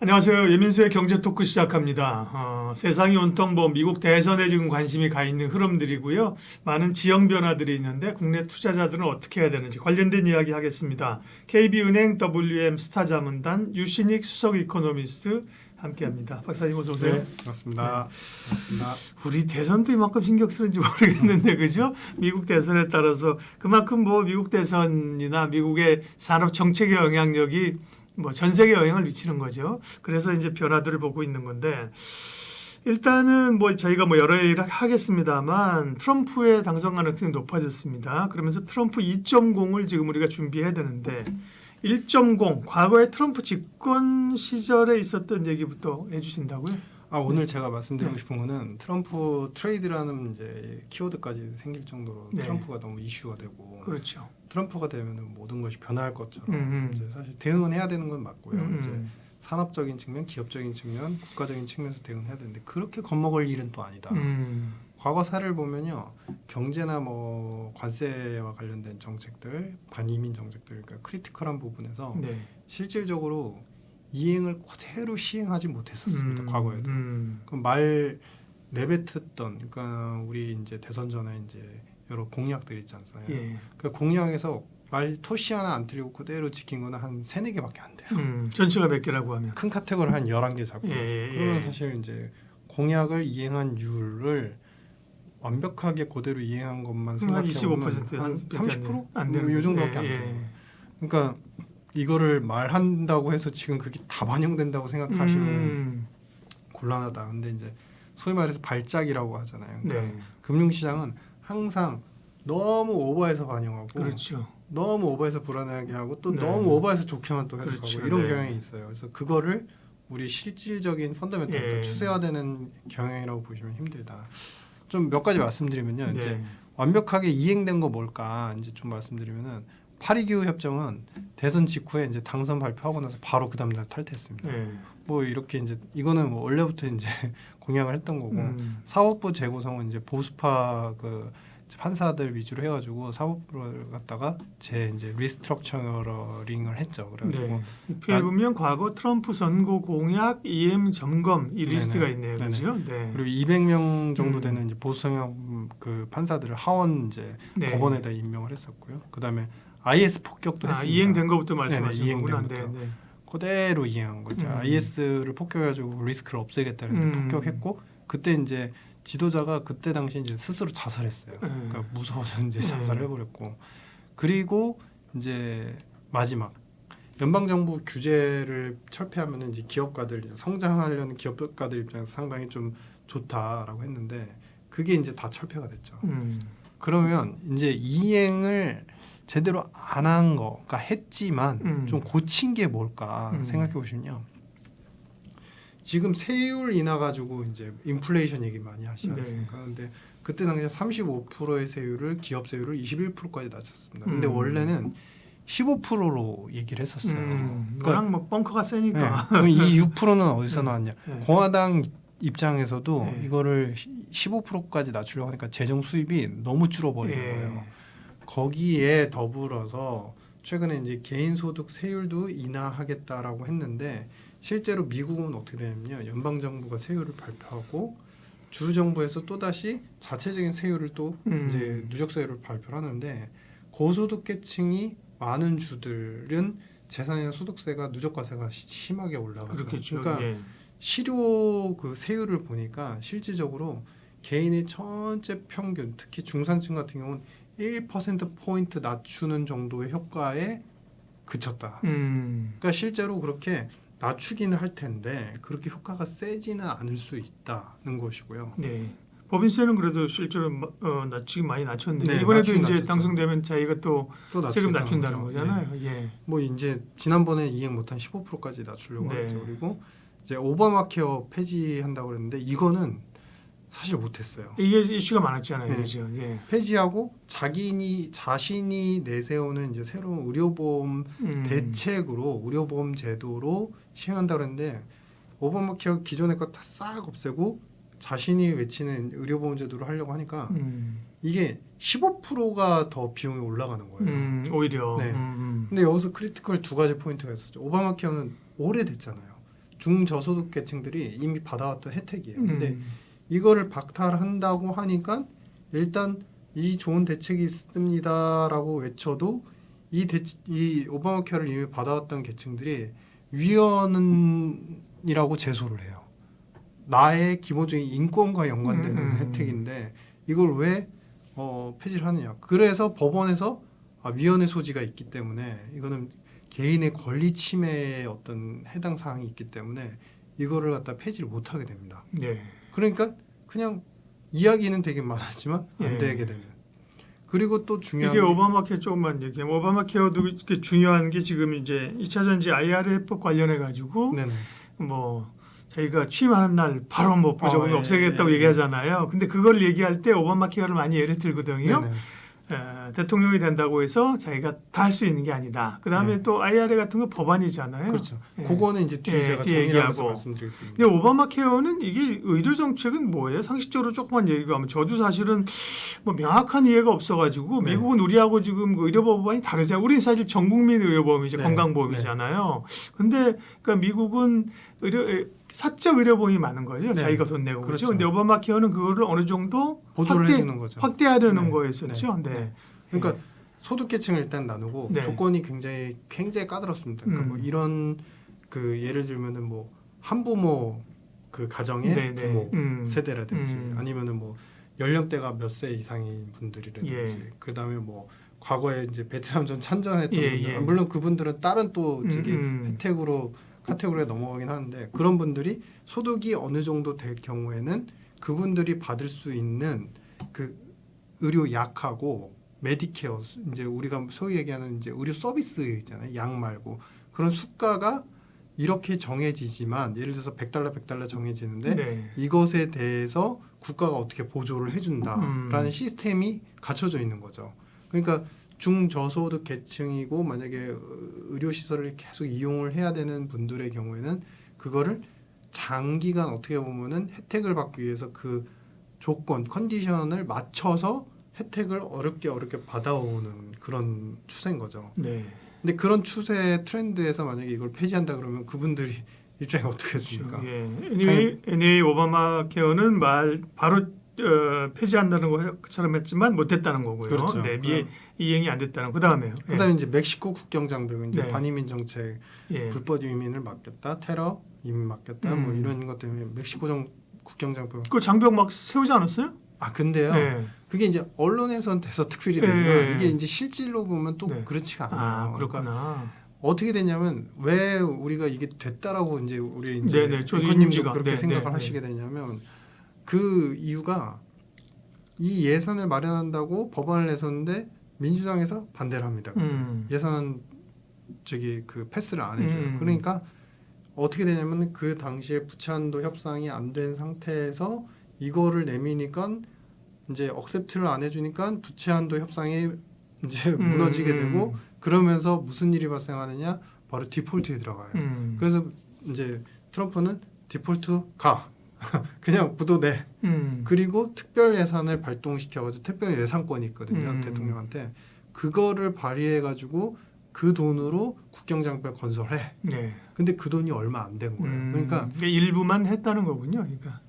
안녕하세요. 예민수의 경제 토크 시작합니다. 세상이 온통 미국 대선에 지금 관심이 가 있는 흐름들이고요. 많은 지형 변화들이 있는데 국내 투자자들은 어떻게 해야 되는지 관련된 이야기 하겠습니다. KB은행 WM 스타자문단 유신익 수석 이코노미스트 함께합니다. 박사님 어서 오세요. 네, 맞습니다. 맞습니다. 우리 대선도 이만큼 신경 쓰는지 모르겠는데 그죠? 미국 대선에 따라서 그만큼 미국 대선이나 미국의 산업 정책의 영향력이 전 세계 영향을 미치는 거죠. 그래서 이제 변화들을 보고 있는 건데 일단은 저희가 여러 얘기를 하겠습니다만 트럼프의 당선 가능성이 높아졌습니다. 그러면서 트럼프 2.0을 지금 우리가 준비해야 되는데 1.0 과거에 트럼프 집권 시절에 있었던 얘기부터 해주신다고요? 오늘 제가 말씀드리고 싶은 거는 트럼프 트레이드라는 이제 키워드까지 생길 정도로 네. 트럼프가 너무 이슈가 되고 그렇죠. 트럼프가 되면 모든 것이 변화할 것처럼 이제 사실 대응은 해야 되는 건 맞고요. 이제 산업적인 측면, 기업적인 측면, 국가적인 측면에서 대응해야 되는데 그렇게 겁먹을 일은 또 아니다. 과거 사례를 보면요, 경제나 관세와 관련된 정책들, 반이민 정책들, 그러니까 크리티컬한 부분에서 네. 실질적으로 이행을 그대로 시행하지 못했었습니다. 과거에도. 그럼 말 내뱉었던, 그러니까 우리 이제 대선 전에 이제 여러 공약들 있지 않습니까? 예. 그 공약에서 말 토시 하나 안 틀리고 그대로 지킨 거는 한 3-4개밖에 안 돼요. 전체가 몇 개라고 하면 큰 카테고리 한 11개 잡고 예, 나서. 예. 그러면 사실 이제 공약을 이행한 율을 완벽하게 그대로 이행한 것만 한 생각해보면 25%, 한 30%? 안 되는 이 정도밖에 안 예, 돼요. 그러니까 이거를 말한다고 해서 지금 그게 다 반영된다고 생각하시면 곤란하다. 근데 이제 소위 말해서 발작이라고 하잖아요. 그러니까 네. 금융시장은 항상 너무 오버해서 반영하고 그렇죠. 너무 오버해서 불안하게 하고 또 네. 너무 오버해서 좋게만 또 해석하고 그렇죠. 이런 네. 경향이 있어요. 그래서 그거를 우리 실질적인 펀더멘털, 그러니까 예. 추세화되는 경향이라고 보시면 힘들다. 좀 몇 가지 말씀드리면요. 이제 네. 완벽하게 이행된 거 뭘까 이제 좀 말씀드리면은 파리 기후 협정은 대선 직후에 이제 당선 발표하고 나서 바로 그 다음날 탈퇴했습니다. 네. 이렇게 이제 이거는 원래부터 이제 공약을 했던 거고 사법부 재구성은 이제 보수파 그 판사들 위주로 해가지고 사법부를 갖다가 이제 리스트럭처링을 했죠. 그래가지고 네. 표에 보면 과거 트럼프 선거 공약 EM 점검 이 리스트가 있네요. 네네. 그렇죠? 네. 그리고 200명 정도 되는 이제 보수 성향 그 판사들을 하원 이제 네. 법원에다 임명을 했었고요. 그다음에 IS 폭격도 했습니다. 이행된 것부터 말씀하시는 네네, 거구나. 이행된 네. 네. 그대로 이행한 거죠. IS를 폭격해가지고 리스크를 없애겠다는 폭격했고 그때 이제 지도자가 그때 당시 이제 스스로 자살했어요. 그러니까 무서워서 이제 자살을 해버렸고 그리고 이제 마지막 연방 정부 규제를 철폐하면 이제 기업가들 성장하려는 기업가들 입장에서 상당히 좀 좋다라고 했는데 그게 이제 다 철폐가 됐죠. 그러면 이제 이행을 제대로 안 한 거, 그러니까 했지만 좀 고친 게 뭘까 생각해 보시면요. 지금 세율 인하 가지고 이제 인플레이션 얘기 많이 하시지 않습니까? 근데 그때 당시에 35%의 세율을 기업 세율을 21%까지 낮췄습니다. 근데 원래는 15%로 얘기를 했었어요. 그러니까 벙커가 세니까. 네. 그럼 이 6%는 어디서 나왔냐? 네. 공화당 입장에서도 네. 이거를 15%까지 낮추려고 하니까 재정 수입이 너무 줄어버리는 거예요. 거기에 더불어서 최근에 이제 개인소득 세율도 인하하겠다라고 했는데 실제로 미국은 어떻게 되냐면요. 연방 정부가 세율을 발표하고 주 정부에서 또 다시 자체적인 세율을 또 이제 누적 세율을 발표를 하는데 고소득계층이 많은 주들은 재산이나 소득세가 누적과세가 심하게 올라가죠. 그렇겠죠. 그러니까 실효 그 세율을 보니까 실질적으로 개인의 전체 평균, 특히 중산층 같은 경우는 1%포인트 낮추는 정도의 효과에 그쳤다. 그러니까 실제로 그렇게 낮추기는 할 텐데 그렇게 효과가 세지는 않을 수 있다는 것이고요. 네. 법인세는 그래도 실제로 낮추기 많이 낮췄는데 네, 이번에도 낮추긴 이제 낮췄죠. 당선되면 자기가 또 세금 낮춘다는 거죠. 거잖아요. 네. 예. 이제 지난번에 이행 못한 15%까지 낮추려고 네. 하죠. 그리고 이제 오바마 케어 폐지한다고 그랬는데 이거는 사실 못했어요. 이게 이슈가 많았잖아요. 네. 그죠? 예. 폐지하고 자신이 내세우는 이제 새로운 의료보험 대책으로 의료보험 제도로 시행한다고 그랬는데 오바마 케어 기존의 거 다 싹 없애고 자신이 외치는 의료보험 제도를 하려고 하니까 이게 15%가 더 비용이 올라가는 거예요. 오히려. 네. 근데 여기서 크리티컬 두 가지 포인트가 있었죠. 오바마 케어는 오래됐잖아요. 중저소득 계층들이 이미 받아왔던 혜택이에요. 근데 이거를 박탈한다고 하니까 일단 이 좋은 대책이 있습니다라고 외쳐도 이 오바마 케어를 이미 받아왔던 계층들이 위헌이라고 제소를 해요. 나의 기본적인 인권과 연관되는 혜택인데 이걸 왜 폐지를 하느냐. 그래서 법원에서 위헌의 소지가 있기 때문에 이거는 개인의 권리 침해의 어떤 해당 사항이 있기 때문에 이거를 갖다 폐지를 못하게 됩니다. 네. 그러니까 그냥 이야기는 되게 많았지만 안 예. 되게 되는. 그리고 또 중요한 이게 게 오바마 케어 조금만 얘기하면 오바마 케어도 이렇게 중요한 게 지금 이제 2차 전지 IRA법 관련해 가지고 네네. 뭐 저희가 취임하는 날 바로 뭐 보조금을 예, 없애겠다고 예. 얘기하잖아요. 근데 그걸 얘기할 때 오바마 케어를 많이 예를 들거든요. 네네. 대통령이 된다고 해서 자기가 다 할 수 있는 게 아니다. 그다음에 네. 또 IRA 같은 거 법안이잖아요. 그렇죠. 예. 그거는 이제 뒤에 예, 제가 뒤에 정리하면서 얘기하고. 말씀드리겠습니다. 근데 오바마 케어는 이게 의료 정책은 뭐예요? 상식적으로 조금만 얘기하면 저도 사실은 뭐 명확한 이해가 없어가지고 네. 미국은 우리하고 지금 그 의료보험이 다르잖아요. 우리는 사실 전국민 의료보험이죠. 네. 건강보험이잖아요. 근데 그러니까 미국은 사적 의료보험이 많은 거죠. 네. 자기가 돈 내고 그렇죠. 그렇죠. 근데 오바마 케어는 그거를 어느 정도 보조를 해주는 거죠. 확대하려는 네. 거였었죠. 네. 네. 그러니까 소득계층을 일단 나누고 네. 조건이 굉장히 까다롭습니다. 그러니까 뭐 이런 그 예를 들면은 뭐 한부모 그 가정의 네, 네. 부모 세대라든지 음. 아니면은 뭐 연령대가 몇 세 이상인 분들이라든지 예. 그다음에 뭐 과거에 이제 베트남전 참전했던 예, 분들 예. 물론 그분들은 다른 또 저기 혜택으로 카테고리에 넘어가긴 하는데 그런 분들이 소득이 어느 정도 될 경우에는 그분들이 받을 수 있는 그 의료 약하고 메디케어 이제 우리가 소위 얘기하는 이제 의료 서비스 있잖아요. 약 말고 그런 수가가 이렇게 정해지지만 예를 들어서 $100 정해지는데 네. 이것에 대해서 국가가 어떻게 보조를 해준다라는 시스템이 갖춰져 있는 거죠. 그러니까 중저소득 계층이고 만약에 의료 시설을 계속 이용을 해야 되는 분들의 경우에는 그거를 장기간 어떻게 보면은 혜택을 받기 위해서 그 조건 컨디션을 맞춰서 혜택을 어렵게 받아오는 그런 추세인 거죠. 네. 근데 그런 추세 트렌드에서 만약에 이걸 폐지한다 그러면 그분들이 입장이 어떻게 했습니까? 예. anyway 오바마 케어는 바로 폐지한다는 것처럼 했지만 못했다는 거고요. 그렇죠. 네, 이행이 안 됐다는. 그다음에요. 그다음에 이제 멕시코 국경 장벽은 이제 네. 반이민 정책, 예. 불법 이민을 막겠다, 테러 이민 막겠다, 뭐 이런 것 때문에 멕시코 국경 장벽. 그 장벽 막 세우지 않았어요? 근데요. 네. 그게 이제 언론에선 대서특필이 되지만 이게 이제 실질로 보면 또 네. 그렇지가 않아요. 그렇구나. 그러니까 어떻게 됐냐면 왜 우리가 이게 됐다라고 이제 우리 이제 저도 앵커님도 인지가. 그렇게 생각을 하시게 되냐면 그 이유가 이 예산을 마련한다고 법안을 내셨는데 민주당에서 반대를 합니다. 예산은 저기 그 패스를 안 해줘요. 그러니까 어떻게 되냐면 그 당시에 부채한도 협상이 안 된 상태에서 이거를 내미니까 이제 억셉트를 안 해주니까 부채한도 협상이 이제 무너지게 되고 그러면서 무슨 일이 발생하느냐 바로 디폴트에 들어가요. 그래서 이제 트럼프는 디폴트 가 그냥 부도 내 그리고 특별 예산을 발동시켜가지고 특별 예산권이 있거든요. 대통령한테 그거를 발휘해가지고 그 돈으로 국경장벽 건설해. 네. 근데 그 돈이 얼마 안 된 거예요. 그러니까 일부만 했다는 거군요. 그러니까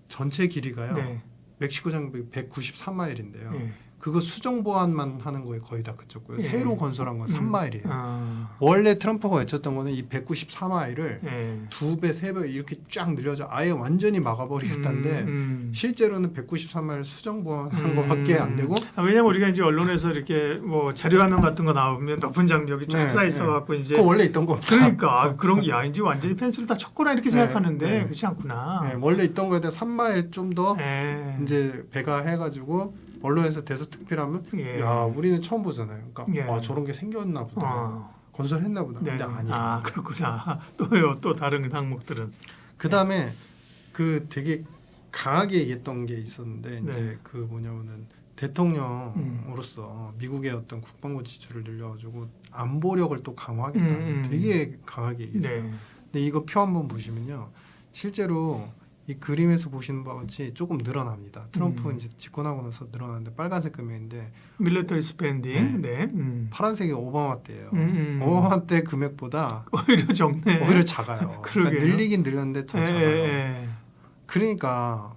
전체 길이가요. 네. 멕시코 장벽 194마일인데요. 예. 그거 수정 보완만 하는 거에 거의 다 그쳤고요. 새로 건설한 건 3마일이에요. 원래 트럼프가 외쳤던 거는 이 194마일을 2배, 3배 이렇게 쫙 늘려서 아예 완전히 막아버리겠다는데 실제로는 193마일 수정 보완하는 것밖에 안 되고 왜냐면 우리가 이제 언론에서 이렇게 뭐 자료화면 같은 거 나오면 높은 장벽이 쫙 쌓여 있어갖고 이제 그거 원래 있던 겁니다. 그러니까 그런 야 이제 완전히 펜스를 다 쳤구나 이렇게 생각하는데 그렇지 않구나. 원래 있던 거에 대해 3마일 좀 더 이제 배가 해가지고 언론에서 대서특필하면 야 우리는 처음 보잖아요. 그러니까 저런 게 생겼나 보다. 건설했나 보다. 근데 아니에요. 그렇구나. 또 다른 항목들은. 그 다음에 그 되게 강하게 얘기했던 게 있었는데 이제 그 뭐냐면은 대통령으로서 미국의 어떤 국방부 지출을 늘려가지고 안보력을 또 강화하겠다. 되게 강하게 얘기했어요. 근데 이거 표 한번 보시면요, 실제로 이 그림에서 보시는 바와 같이 조금 늘어납니다. 트럼프 음. 이제 집권하고 나서 늘어나는데 빨간색 금액인데 밀리터리 스펜딩. 네. 파란색이 오바마 때예요. 음. 오바마 때 금액보다 오히려 적네. 오히려 작아요. 그러니까 그러게요. 늘리긴 늘렸는데 더 작아요. 예. 그러니까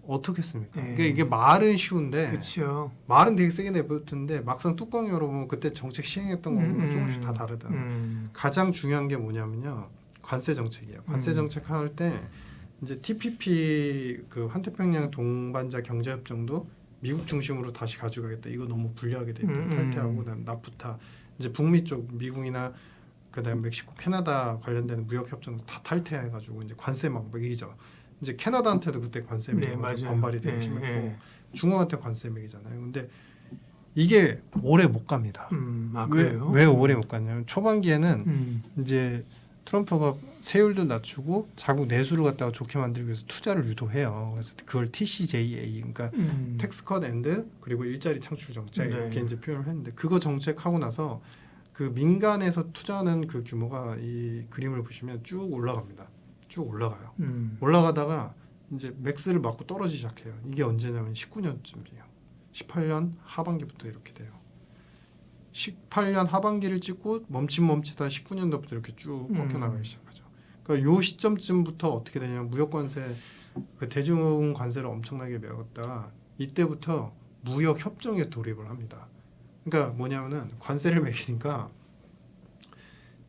어떻겠습니까? 예. 이게 말은 쉬운데 그렇죠. 말은 되게 세게 내뱉는데 막상 뚜껑 열어보면 그때 정책 시행했던 거는 조금씩 다 다르다. 가장 중요한 게 뭐냐면요. 관세 정책이에요. 관세 정책 할 때 이제 TPP 그 환태평양 동반자 경제협정도 미국 중심으로 다시 가져가겠다. 이거 너무 불리하게 돼 있다. 탈퇴하고 그다음 나프타 이제 북미 쪽 미국이나 그다음 멕시코, 캐나다 관련된 무역 협정도 다 탈퇴해가지고 이제 관세 막 매기죠. 이제 캐나다한테도 그때 관세 네, 매겨가지고 맞아요. 반발이 되게 예, 심했고 예. 중국한테 관세 매기잖아요. 근데 이게 오래 못 갑니다. 그래요? 왜 오래 못 갔냐면 초반기에는 음. 이제 트럼프가 세율도 낮추고 자국 내수를 갖다가 좋게 만들기 위해서 투자를 유도해요. 그래서 그걸 TCJA, 그러니까 텍스컷 앤드 그리고 일자리 창출 정책 네. 이렇게 이제 표현을 했는데 그거 정책하고 나서 그 민간에서 투자하는 그 규모가 이 그림을 보시면 쭉 올라갑니다. 쭉 올라가요. 올라가다가 이제 맥스를 맞고 떨어지기 시작해요. 이게 언제냐면 19년쯤이에요. 18년 하반기부터 이렇게 돼요. 18년 하반기를 찍고 멈칫멈칫한 19년도부터 이렇게 쭉 꺾여나가기 시작하죠. 그러니까 요 시점쯤부터 어떻게 되냐면 무역관세, 그 대중 관세를 엄청나게 매겼다가 이때부터 무역 협정에 돌입을 합니다. 그러니까 뭐냐면은 관세를 매기니까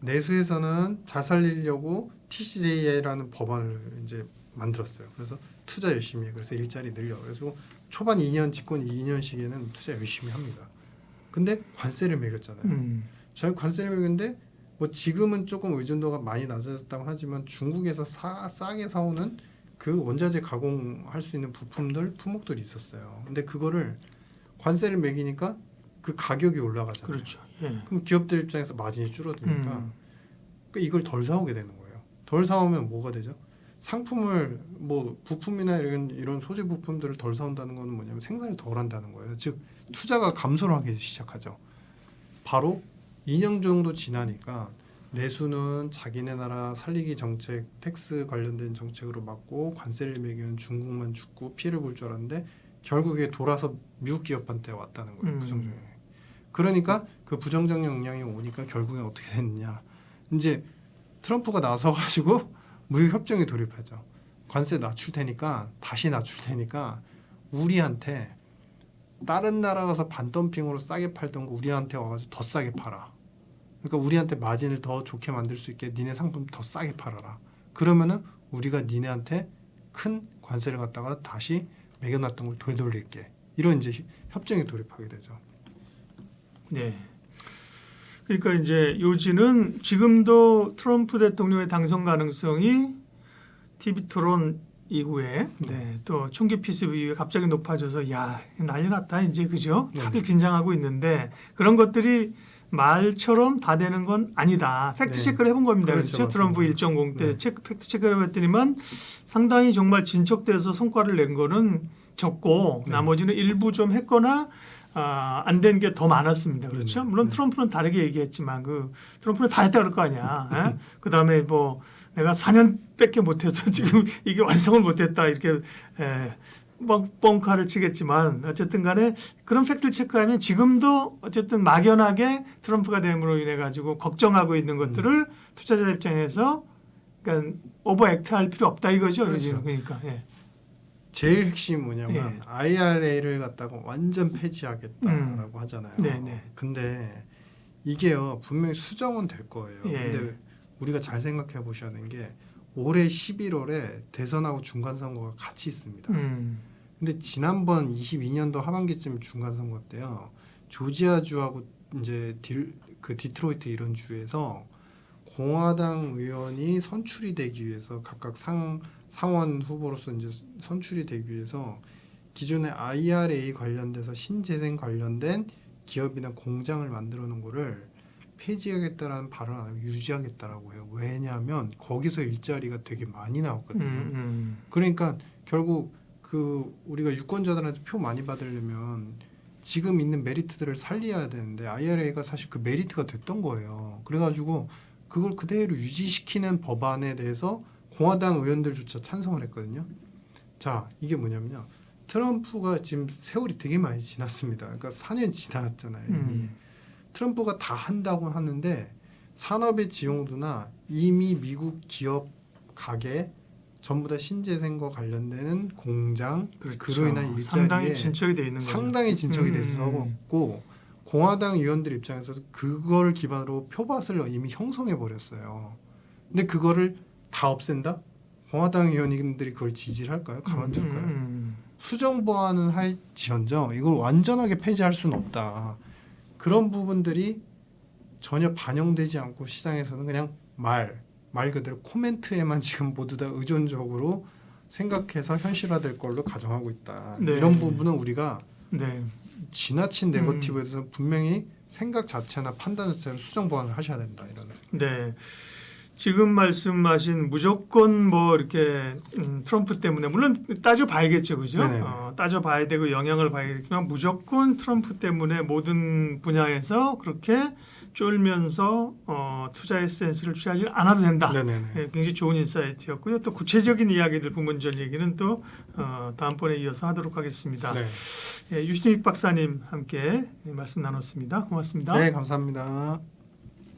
내수에서는 잘 살리려고 TCJA라는 법안을 이제 만들었어요. 그래서 투자 열심히 해. 그래서 일자리 늘려. 그래서 초반 2년 집권 2년씩에는 투자 열심히 합니다. 근데 관세를 매겼잖아요. 저희 관세를 매겼는데 뭐 지금은 조금 의존도가 많이 낮아졌다고 하지만 중국에서 싸게 사오는 그 원자재 가공할 수 있는 부품들 품목들이 있었어요. 근데 그거를 관세를 매기니까 그 가격이 올라가잖아요. 그렇죠. 예. 그럼 기업들 입장에서 마진이 줄어드니까 그러니까 이걸 덜 사오게 되는 거예요. 덜 사오면 뭐가 되죠? 상품을 뭐 부품이나 이런 소재 부품들을 덜 사온다는 거는 뭐냐면 생산을 덜 한다는 거예요. 즉 투자가 감소를 하기 시작하죠. 바로 2년 정도 지나니까 내수는 자기네 나라 살리기 정책, 텍스 관련된 정책으로 막고 관세를 매기면 중국만 죽고 피해를 볼 줄 알았는데 결국에 돌아서 미국 기업한테 왔다는 거예요. 부정적 영향이. 그러니까 그 부정적 영향이 오니까 결국엔 어떻게 됐느냐. 이제 트럼프가 나서가지고 무역 협정에 돌입하죠. 관세 낮출 테니까 다시 낮출 테니까 우리한테 다른 나라 가서 반덤핑으로 싸게 팔던 거 우리한테 와가지고 더 싸게 팔아. 그러니까 우리한테 마진을 더 좋게 만들 수 있게 니네 상품 더 싸게 팔아라. 그러면은 우리가 니네한테 큰 관세를 갖다가 다시 매겨놨던 걸 되돌릴게. 이런 이제 협정에 돌입하게 되죠. 네. 그러니까 이제 요지는 지금도 트럼프 대통령의 당선 가능성이 TV 토론 이후에 또 총기 피습 이후에 갑자기 높아져서 야 난리 났다 이제 그죠? 다들 긴장하고 있는데 그런 것들이 말처럼 다 되는 건 아니다. 팩트 체크를 해본 겁니다. 그렇죠? 트럼프 1.0 때 팩트 체크를 해봤더니만 상당히 정말 진척돼서 성과를 낸 거는 적고 나머지는 일부 좀 했거나 안 된 게 더 많았습니다. 그렇죠? 물론 트럼프는 다르게 얘기했지만 그 트럼프는 다 했다 그럴 거 아니야. 그 다음에 뭐 내가 4년밖에 못해서 지금 이게 완성을 못했다 이렇게 뻥카를 치겠지만 어쨌든 간에 그런 팩트를 체크하면 지금도 어쨌든 막연하게 트럼프가 됨으로 인해 가지고 걱정하고 있는 것들을 투자자 입장에서 그러니까 오버액트 할 필요 없다 이거죠. 그렇죠. 그러니까 예. 제일 핵심이 뭐냐면 IRA를 갖다가 완전 폐지하겠다라고 하잖아요. 근데 이게요 분명히 수정은 될 거예요. 근데 우리가 잘 생각해 보셔야 되는 게 올해 11월에 대선하고 중간선거가 같이 있습니다. 근데 지난번 22년도 하반기쯤 중간선거 때요. 조지아주하고 이제 디트로이트 이런 주에서 공화당 의원이 선출이 되기 위해서 각각 상원 후보로서 이제 선출이 되기 위해서 기존의 IRA 관련돼서 신재생 관련된 기업이나 공장을 만들어 놓은 거를 폐지하겠다라는 발언을 안 하고 유지하겠다라고 해요. 왜냐하면 거기서 일자리가 되게 많이 나왔거든요. 그러니까 결국 그 우리가 유권자들한테 표 많이 받으려면 지금 있는 메리트들을 살려야 되는데 IRA가 사실 그 메리트가 됐던 거예요. 그래가지고 그걸 그대로 유지시키는 법안에 대해서 공화당 의원들조차 찬성을 했거든요. 자, 이게 뭐냐면요. 트럼프가 지금 세월이 되게 많이 지났습니다. 그러니까 4년 지났잖아요. 이미. 트럼프가 다 한다고 하는데 산업의 지용도나 이미 미국 기업 가게 전부 다 신재생과 관련되는 공장 그렇죠. 그로 인한 일자리에 상당히 진척이 돼 있는 거예요. 상당히 진척이 됐었고 공화당 의원들 입장에서도 그걸 기반으로 표밭을 이미 형성해 버렸어요. 근데 그거를 다 없앤다? 공화당 의원님들이 그걸 지지를 할까요? 가만둘까요? 수정 보완은 할지언정 이걸 완전하게 폐지할 수는 없다. 그런 부분들이 전혀 반영되지 않고 시장에서는 그냥 말 그대로 코멘트에만 지금 모두 다 의존적으로 생각해서 현실화될 걸로 가정하고 있다. 네. 이런 부분은 우리가 네. 지나친 네거티브에 대해서 분명히 생각 자체나 판단 자체를 수정 보완을 하셔야 된다. 이런. 네. 지금 말씀하신 무조건 뭐 이렇게 트럼프 때문에 물론 따져봐야겠죠, 그죠? 네네네. 따져봐야 되고 영향을 봐야겠지만 무조건 트럼프 때문에 모든 분야에서 그렇게 쫄면서 투자의 센스를 취하지 않아도 된다. 네네네. 예, 굉장히 좋은 인사이트였고요. 또 구체적인 이야기들 부문절 얘기는 또 다음번에 이어서 하도록 하겠습니다. 네. 예, 유신익 박사님 함께 말씀 나눴습니다. 고맙습니다. 네, 감사합니다.